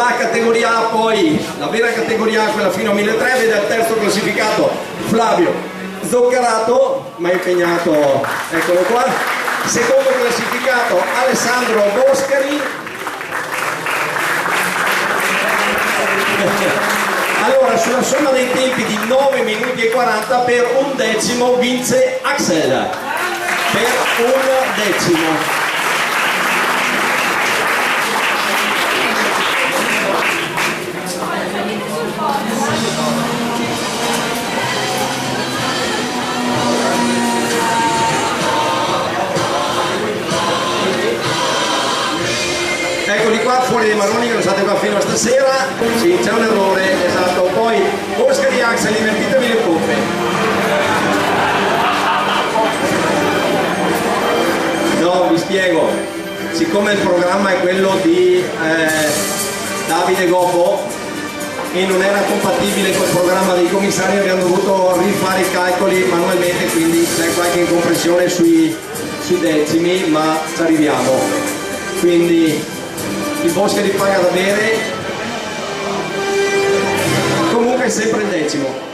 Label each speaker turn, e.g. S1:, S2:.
S1: La categoria A poi, la vera categoria A, quella fino a 1300, vede al terzo classificato Flavio Zoccarato, ma impegnato, eccolo qua. Secondo classificato Alessandro Boscari. Allora, sulla somma dei tempi di 9 minuti e 40, per un decimo vince Axel. Per un decimo. Eccoli qua, fuori dei marroni che sono stati qua fino a stasera. Sì, c'è un errore, esatto. Poi Boscari e Axel, invertitevi le coppe. No, vi spiego. Siccome il programma è quello di Davide Gobbo e non era compatibile col programma dei commissari, abbiamo dovuto rifare i calcoli manualmente, quindi c'è qualche incomprensione sui decimi, ma ci arriviamo. Quindi il Boscari paga da bere, comunque è sempre il decimo.